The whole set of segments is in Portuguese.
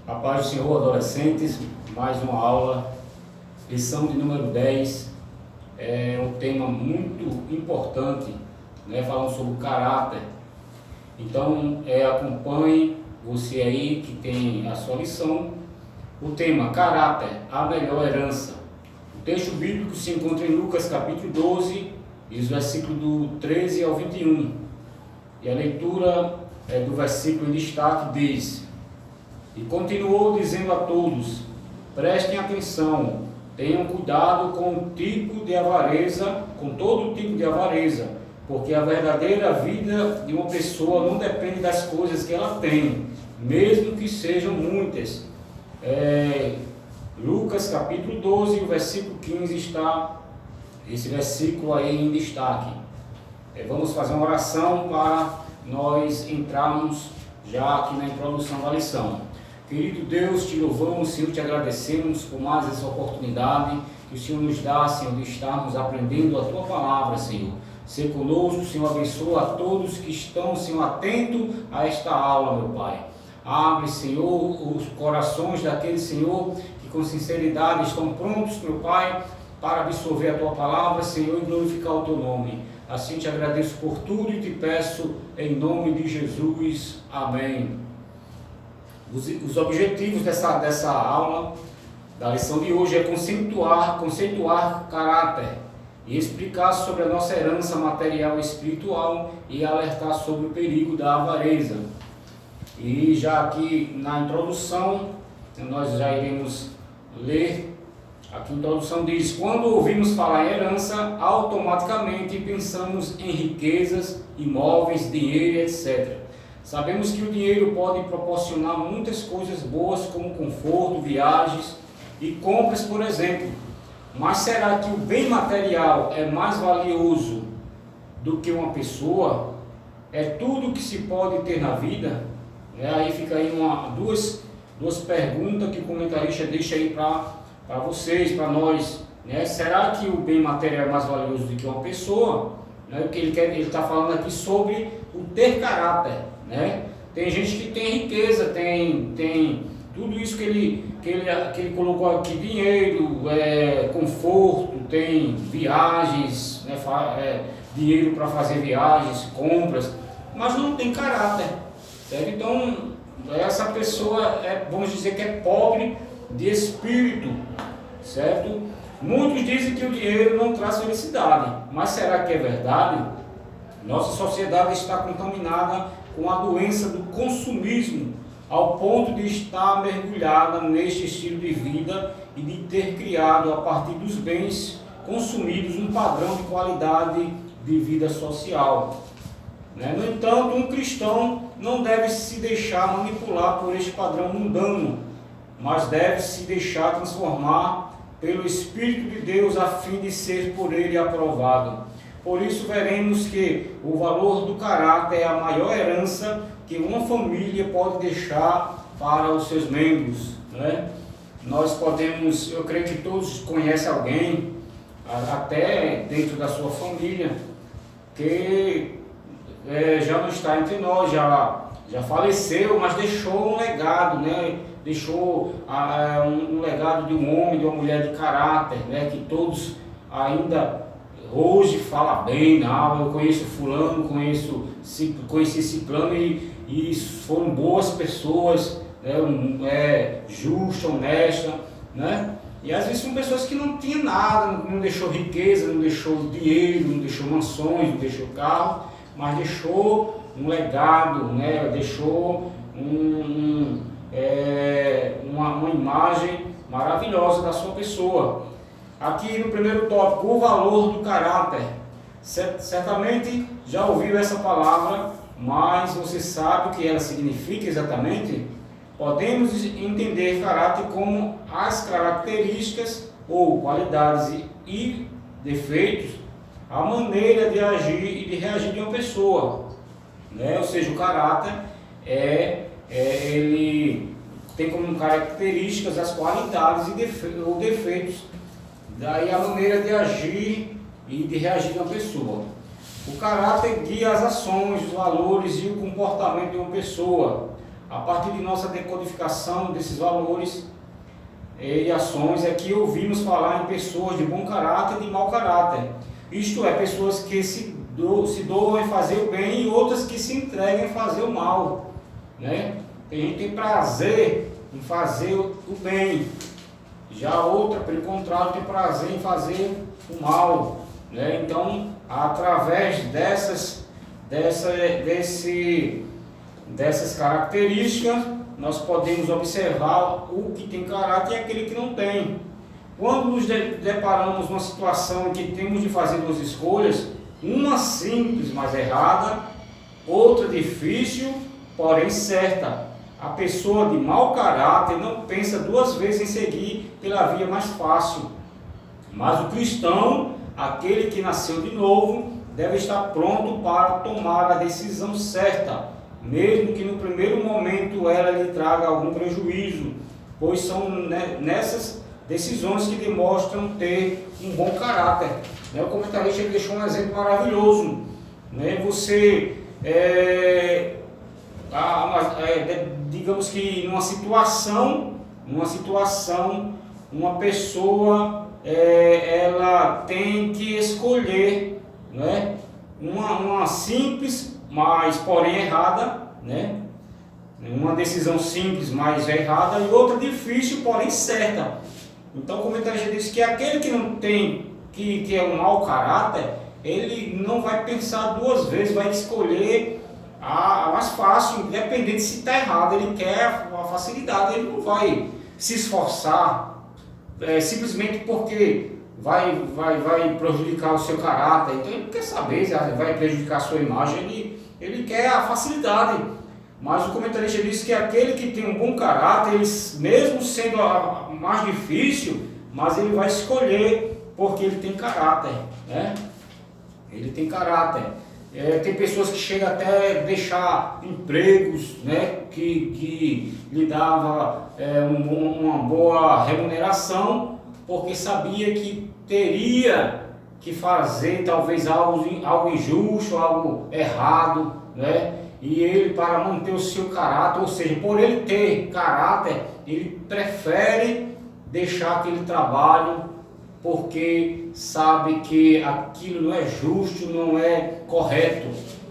A paz do Senhor, adolescentes, mais uma aula, lição de número 10, é um tema muito importante, falando sobre o caráter. Então, acompanhe você aí que tem a sua lição, o tema caráter, a melhor herança. O texto bíblico se encontra em Lucas capítulo 12, e os versículos do 13 ao 21, e a leitura do versículo em destaque diz: E continuou dizendo a todos: prestem atenção, tenham cuidado com o tipo de avareza, com todo tipo de avareza, porque a verdadeira vida de uma pessoa não depende das coisas que ela tem, mesmo que sejam muitas. Lucas capítulo 12, o versículo 15 está esse versículo aí em destaque. Vamos fazer uma oração para nós entrarmos já aqui na introdução da lição. Querido Deus, te louvamos, Senhor, te agradecemos por mais essa oportunidade que o Senhor nos dá, Senhor, de estarmos aprendendo a Tua palavra, Senhor. Ser conosco, Senhor, abençoa a todos que estão, Senhor, atentos a esta aula, meu Pai. Abre, Senhor, os corações daqueles, Senhor, que com sinceridade estão prontos, meu Pai, para absorver a Tua palavra, Senhor, e glorificar o Teu nome. Assim te agradeço por tudo e te peço em nome de Jesus. Amém. Os objetivos dessa aula, da lição de hoje, é conceituar caráter e explicar sobre a nossa herança material e espiritual e alertar sobre o perigo da avareza. E já aqui na introdução, nós já iremos ler. Aqui a introdução diz: quando ouvimos falar em herança, automaticamente pensamos em riquezas, imóveis, dinheiro, etc. Sabemos que o dinheiro pode proporcionar muitas coisas boas, como conforto, viagens e compras, por exemplo. Mas será que o bem material é mais valioso do que uma pessoa? É tudo que se pode ter na vida? Aí fica aí duas perguntas que o comentarista deixa aí para vocês, para nós. Será que o bem material é mais valioso do que uma pessoa? O que ele está falando aqui sobre o ter caráter. Tem gente que tem riqueza, tem tudo isso que ele colocou aqui: dinheiro, conforto, tem viagens, dinheiro para fazer viagens, compras, mas não tem caráter, certo? Então essa pessoa vamos dizer que é pobre de espírito, certo? Muitos dizem que o dinheiro não traz felicidade, mas será que é verdade? Nossa sociedade está contaminada com a doença do consumismo, ao ponto de estar mergulhada neste estilo de vida e de ter criado, a partir dos bens consumidos, um padrão de qualidade de vida social. No entanto, um cristão não deve se deixar manipular por este padrão mundano, mas deve se deixar transformar pelo Espírito de Deus, a fim de ser por Ele aprovado. Por isso veremos que o valor do caráter é a maior herança que uma família pode deixar para os seus membros. Nós podemos, eu creio que todos conhecem alguém, até dentro da sua família, que já não está entre nós, já faleceu, mas deixou um legado, deixou um legado de um homem, de uma mulher de caráter, que todos ainda hoje falam bem. Eu conheço fulano, conheci ciclano e foram boas pessoas, justa, honesta, E às vezes são pessoas que não tinham nada, não deixou riqueza, não deixou dinheiro, não deixou mansões, não deixou carro, mas deixou um legado, deixou uma imagem maravilhosa da sua pessoa. Aqui no primeiro tópico, o valor do caráter. Certamente já ouviu essa palavra, mas você sabe o que ela significa exatamente? Podemos entender caráter como as características ou qualidades e defeitos, a maneira de agir e de reagir de uma pessoa. Ou seja, o caráter ele tem como características as qualidades ou defeitos, daí a maneira de agir e de reagir de uma pessoa. O caráter guia as ações, os valores e o comportamento de uma pessoa. a partir de nossa decodificação desses valores e ações, é que ouvimos falar em pessoas de bom caráter e de mau caráter. Isto é, pessoas que se doam em fazer o bem e outras que se entregam em fazer o mal, né? Tem gente que tem prazer em fazer o bem, já outra, pelo contrário, tem prazer em fazer o mal, né? Então, através dessas características, nós podemos observar o que tem caráter e aquele que não tem. Quando nos deparamos numa situação em que temos de fazer duas escolhas, uma simples, mas errada, outra difícil, porém certa, a pessoa de mau caráter não pensa duas vezes em seguir pela via mais fácil. Mas o cristão, aquele que nasceu de novo, deve estar pronto para tomar a decisão certa, mesmo que no primeiro momento ela lhe traga algum prejuízo, pois são nessas decisões que demonstram ter um bom caráter. O comentarista ele deixou um exemplo maravilhoso. Você, digamos que numa situação, uma pessoa ela tem que escolher, uma simples, mas porém errada, uma decisão simples, mas errada, e outra difícil, porém certa. Então o comentarista diz que aquele que não tem, que é um mau caráter, ele não vai pensar duas vezes, vai escolher a mais fácil, independente se está errado, ele quer a facilidade, ele não vai se esforçar simplesmente porque vai prejudicar o seu caráter. Então ele não quer saber se vai prejudicar a sua imagem, ele quer a facilidade. Mas o comentarista diz que aquele que tem um bom caráter, ele, mesmo sendo a mais difícil, mas ele vai escolher porque ele tem caráter, Ele tem caráter. Tem pessoas que chegam até a deixar empregos, que lhe dava uma boa remuneração, porque sabia que teria que fazer talvez algo injusto, algo errado, E ele, para manter o seu caráter, ou seja, por ele ter caráter, ele prefere deixar aquele trabalho porque sabe que aquilo não é justo, não é correto,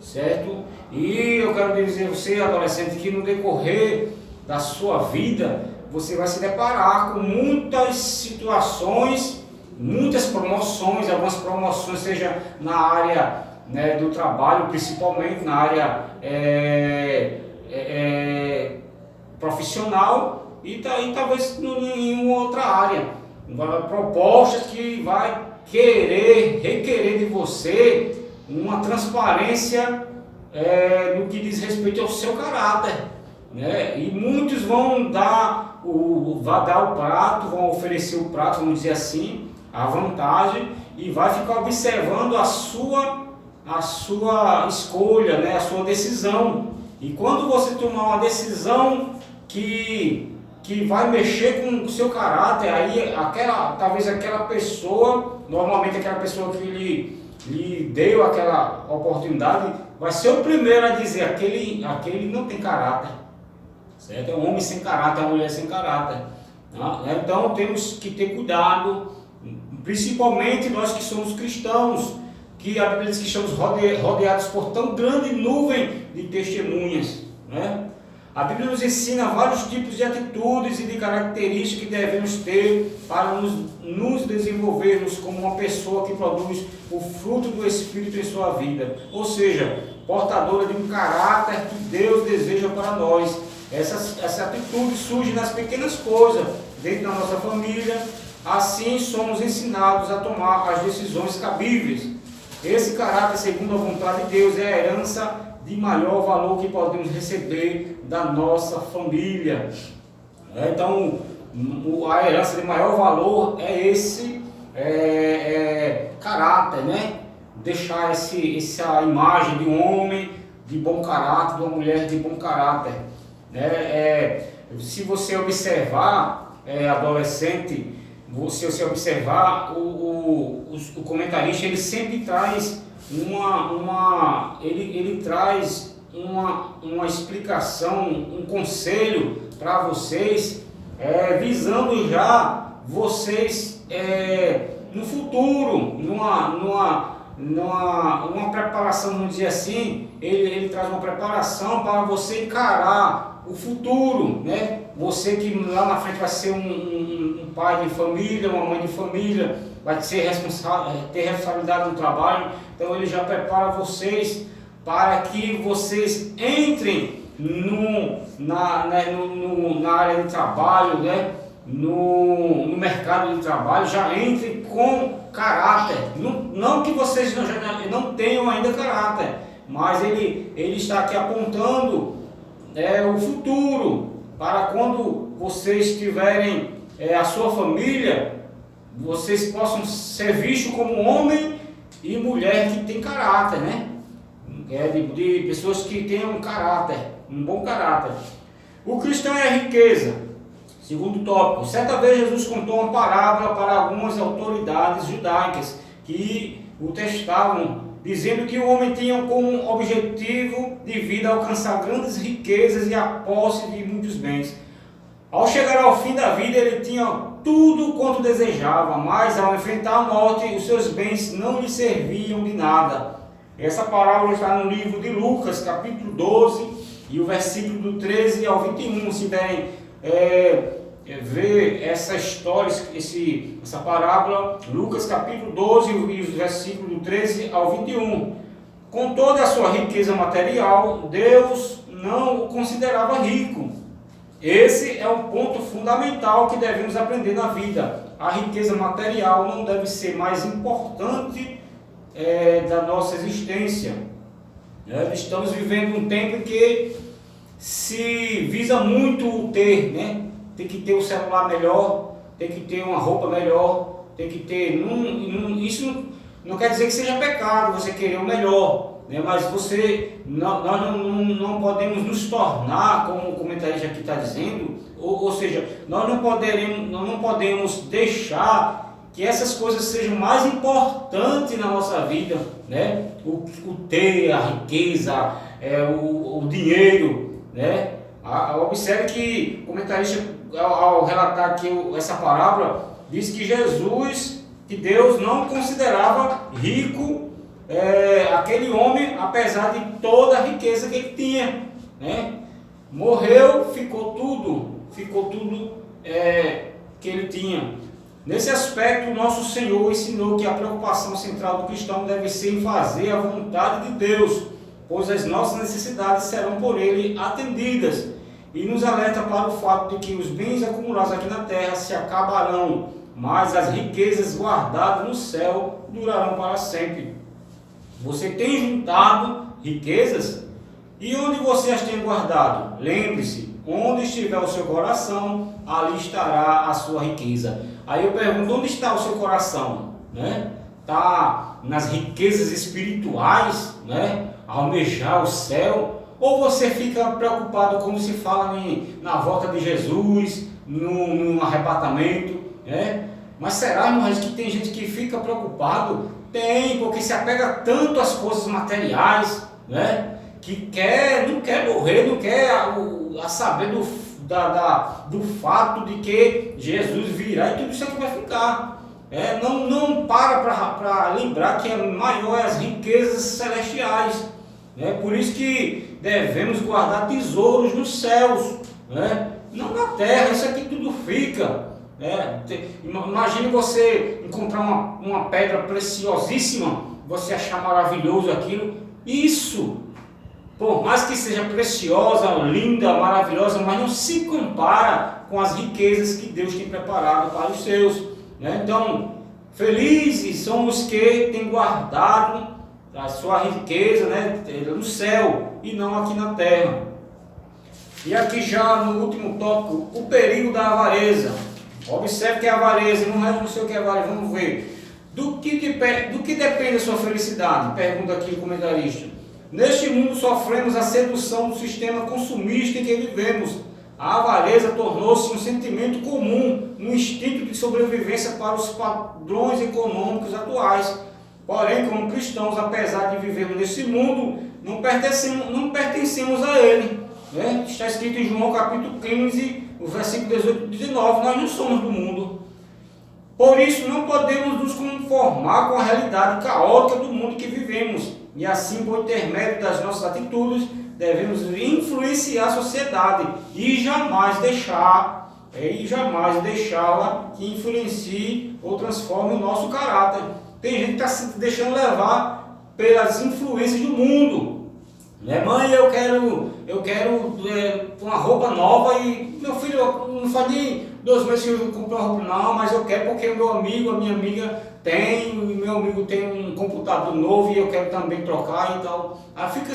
certo? E eu quero dizer a você, adolescente, que no decorrer da sua vida, você vai se deparar com muitas situações, muitas promoções, algumas promoções, seja na área do trabalho, principalmente na área profissional e talvez em uma outra área. Propostas que vai requerer de você uma transparência no que diz respeito ao seu caráter, E muitos vão dar o prato, vão oferecer o prato, vamos dizer assim, a vantagem, e vai ficar observando a sua escolha, a sua decisão. E quando você tomar uma decisão que vai mexer com o seu caráter, aí talvez aquela pessoa, normalmente aquela pessoa que lhe deu aquela oportunidade, vai ser o primeiro a dizer, aquele não tem caráter, certo? É um homem sem caráter, é uma mulher sem caráter. Então temos que ter cuidado, principalmente nós que somos cristãos, que a Bíblia diz que estamos rodeados por tão grande nuvem de testemunhas, A Bíblia nos ensina vários tipos de atitudes e de características que devemos ter para nos desenvolvermos como uma pessoa que produz o fruto do Espírito em sua vida, ou seja, portadora de um caráter que Deus deseja para nós. Essa atitude surge nas pequenas coisas, dentro da nossa família. Assim somos ensinados a tomar as decisões cabíveis. Esse caráter, segundo a vontade de Deus, é a herança de maior valor que podemos receber da nossa família. Então, a herança de maior valor é esse caráter, Deixar essa imagem de um homem de bom caráter, de uma mulher de bom caráter. Se você observar, adolescente, se você observar, o comentarista ele sempre traz ele traz uma explicação, um conselho para vocês, visando já vocês no futuro, numa preparação, vamos dizer assim, ele traz uma preparação para você encarar o futuro, né? Você que lá na frente vai ser um pai de família, uma mãe de família, vai ser ter responsabilidade no trabalho, então ele já prepara vocês para que vocês entrem na área de trabalho, né? No mercado de trabalho, já entrem com caráter. Não que vocês não tenham ainda caráter, mas ele está aqui apontando o futuro, para quando vocês tiverem a sua família, vocês possam ser vistos como homem e mulher que tem caráter, né? De pessoas que tenham caráter, um bom caráter. O cristão é a riqueza. Segundo tópico, certa vez Jesus contou uma parábola para algumas autoridades judaicas que o testavam, dizendo que o homem tinha como objetivo de vida alcançar grandes riquezas e a posse de muitos bens. Ao chegar ao fim da vida, ele tinha tudo quanto desejava, mas ao enfrentar a morte, os seus bens não lhe serviam de nada. Essa parábola está no livro de Lucas, capítulo 12, e o versículo do 13 ao 21, se derem ver essa história, essa parábola, Lucas capítulo 12 e os versículos do 13 ao 21. Com toda a sua riqueza material, Deus não o considerava rico. Esse é um ponto fundamental que devemos aprender na vida. A riqueza material não deve ser mais importante da nossa existência. Estamos vivendo um tempo em que se visa muito o ter, né? Tem que ter um celular melhor, tem que ter uma roupa melhor, tem que ter... isso não quer dizer que seja pecado você querer o melhor, né? Mas nós não podemos nos tornar, como o comentarista aqui está dizendo, ou seja, nós não podemos deixar que essas coisas sejam mais importantes na nossa vida, né? O ter, a riqueza, o dinheiro, né? Observe que o comentarista, ao relatar aqui essa parábola, diz que que Deus não considerava rico aquele homem, apesar de toda a riqueza que ele tinha, né? Morreu, ficou tudo que ele tinha. Nesse aspecto, o nosso Senhor ensinou que a preocupação central do cristão deve ser em fazer a vontade de Deus, pois as nossas necessidades serão por Ele atendidas, e nos alerta para o fato de que os bens acumulados aqui na terra se acabarão, mas as riquezas guardadas no céu durarão para sempre. Você tem juntado riquezas? E onde você as tem guardado? Lembre-se, onde estiver o seu coração, ali estará a sua riqueza. Aí eu pergunto, onde está o seu coração? Está nas riquezas espirituais, né? Almejar o céu? Ou você fica preocupado, como se fala na volta de Jesus, no arrebatamento, né? Mas será, irmãos, que tem gente que fica preocupado? Tem, porque se apega tanto às coisas materiais, né? Que não quer morrer, não quer saber do fato de que Jesus virá e tudo isso aqui vai ficar. Não para lembrar que maior é as riquezas celestiais. Por isso que devemos guardar tesouros nos céus, né? Não na terra, isso aqui tudo fica. Imagine você encontrar uma pedra preciosíssima, você achar maravilhoso aquilo. Isso, por mais que seja preciosa, linda, maravilhosa, mas não se compara com as riquezas que Deus tem preparado para os seus, né? Então, felizes são os que têm guardado a sua riqueza, né, no céu e não aqui na terra. E aqui já no último tópico, o perigo da avareza. Observe que a avareza, não sei o que é avareza, vamos ver. Do que depende a sua felicidade? Pergunta aqui o comentarista. Neste mundo sofremos a sedução do sistema consumista em que vivemos. A avareza tornou-se um sentimento comum, um instinto de sobrevivência para os padrões econômicos atuais. Porém, como cristãos, apesar de vivermos nesse mundo, não pertencemos a Ele. Né? Está escrito em João capítulo 15, o versículo 18 e 19, nós não somos do mundo. Por isso não podemos nos conformar com a realidade caótica do mundo que vivemos. E assim, por intermédio das nossas atitudes, devemos influenciar a sociedade e jamais deixá-la que influencie ou transforme o nosso caráter. Tem gente que está se deixando levar pelas influências do mundo. Né? Mãe, eu quero uma roupa nova e meu filho, não faz nem 2 meses que eu comprei uma roupa, não, mas eu quero porque o meu amigo, a minha amiga tem, o meu amigo tem um computador novo e eu quero também trocar e tal. Aí fica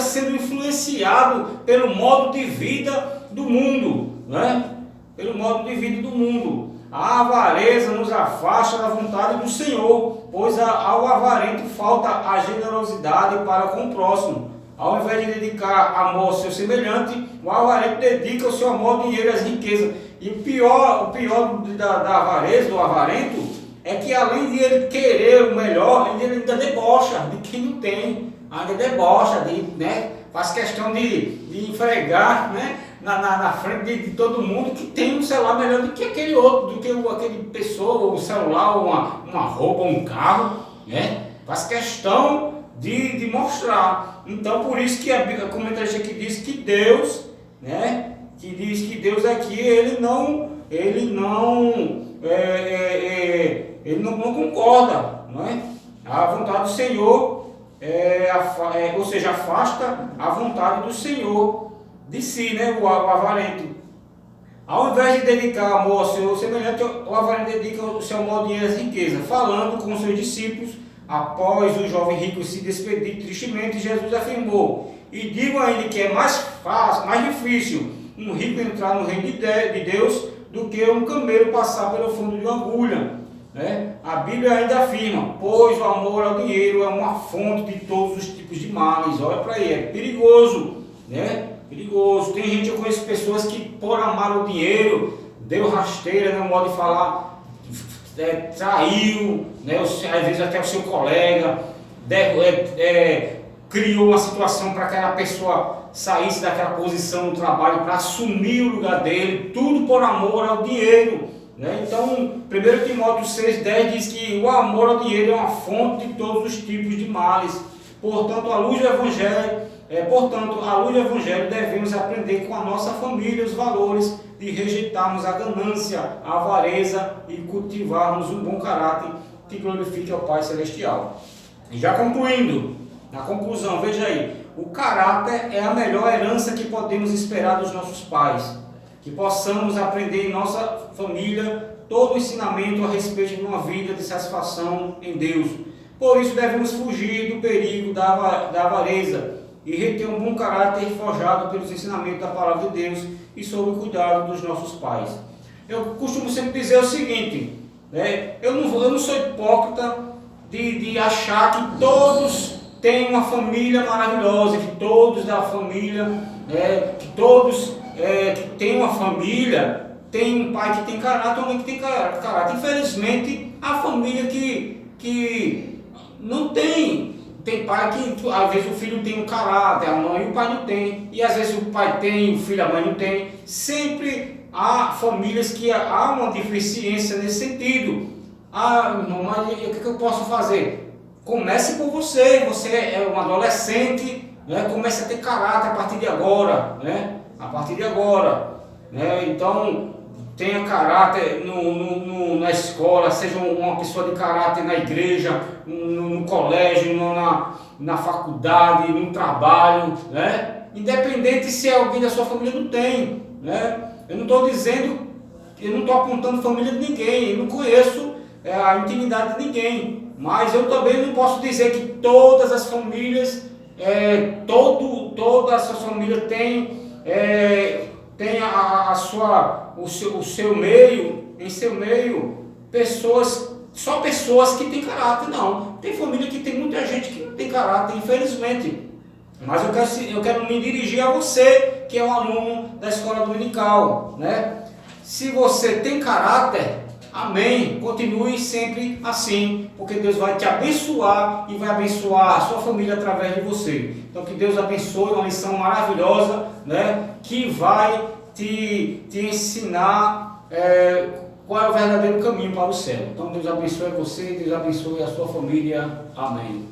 sendo influenciado pelo modo de vida do mundo, né? Pelo modo de vida do mundo. A avareza nos afasta da vontade do Senhor, pois ao avarento falta a generosidade para com o próximo. Ao invés de dedicar amor ao seu semelhante, o avarento dedica o seu amor, dinheiro e as riquezas. E o pior da avareza, do avarento, é que além de ele querer o melhor, ele ainda debocha de quem não tem. Ainda debocha, né? Faz questão de enfregar, né? Na frente de todo mundo que tem um celular melhor do que aquele outro, do que aquele pessoa, ou um celular, ou uma roupa, ou um carro, né? Faz questão de mostrar. Então, por isso que a comentarista aqui diz que Deus, né? Que diz que Deus aqui, ele não concorda, não é? A vontade do Senhor, ou seja, afasta a vontade do Senhor de si, né? O avarento. Ao invés de dedicar amor ao seu semelhante, o avarento dedica o seu amor, dinheiro e as riquezas. Falando com seus discípulos, após o jovem rico se despedir tristemente, Jesus afirmou: e digo ainda que é mais fácil, mais difícil um rico entrar no reino de Deus do que um camelo passar pelo fundo de uma agulha. Né? A Bíblia ainda afirma: pois o amor ao dinheiro é uma fonte de todos os tipos de males. Olha para aí, é perigoso, né? Perigoso. Tem gente, eu conheço pessoas que por amar o dinheiro, deu rasteira, no modo de falar, traiu, né? Às vezes até o seu colega, criou uma situação para que aquela pessoa saísse daquela posição no trabalho para assumir o lugar dele, tudo por amor ao dinheiro. Né? Então, 1 Timóteo 6,10 diz que o amor ao dinheiro é uma fonte de todos os tipos de males. Portanto, à luz do Evangelho, devemos aprender com a nossa família os valores de rejeitarmos a ganância, a avareza e cultivarmos um bom caráter que glorifique ao Pai Celestial. E já concluindo, na conclusão, veja aí, o caráter é a melhor herança que podemos esperar dos nossos pais. Que possamos aprender em nossa família todo o ensinamento a respeito de uma vida de satisfação em Deus. Por isso devemos fugir do perigo da avareza e reter um bom caráter forjado pelos ensinamentos da palavra de Deus e sob o cuidado dos nossos pais. Eu costumo sempre dizer o seguinte, né? Eu não sou hipócrita de achar que todos têm uma família maravilhosa, que todos da família, que tem uma família, tem um pai que tem caráter, uma mãe que tem caráter. Infelizmente, a família que não tem pai que, às vezes, o filho tem um caráter, a mãe e o pai não tem. E às vezes o pai tem, o filho, a mãe não tem. Sempre há famílias que há uma deficiência nesse sentido. Irmão, mas o que eu posso fazer? Comece por você é um adolescente, né? Comece a ter caráter a partir de agora, né? A partir de agora, né? Então, tenha caráter na escola, seja uma pessoa de caráter na igreja, no colégio, na faculdade, no trabalho, né? Independente se alguém da sua família não tem, né? Eu não estou apontando família de ninguém, eu não conheço a intimidade de ninguém, mas eu também não posso dizer que todas as famílias, todas as famílias têm o seu meio, em seu meio, só pessoas que têm caráter. Não, tem família que tem muita gente que não tem caráter, infelizmente. Mas eu quero me dirigir a você, que é um aluno da escola dominical, né? Se você tem caráter, Amém. Continue sempre assim, porque Deus vai te abençoar e vai abençoar a sua família através de você. Então que Deus abençoe, uma lição maravilhosa, né? Que vai te ensinar qual é o verdadeiro caminho para o céu. Então Deus abençoe você, Deus abençoe a sua família. Amém.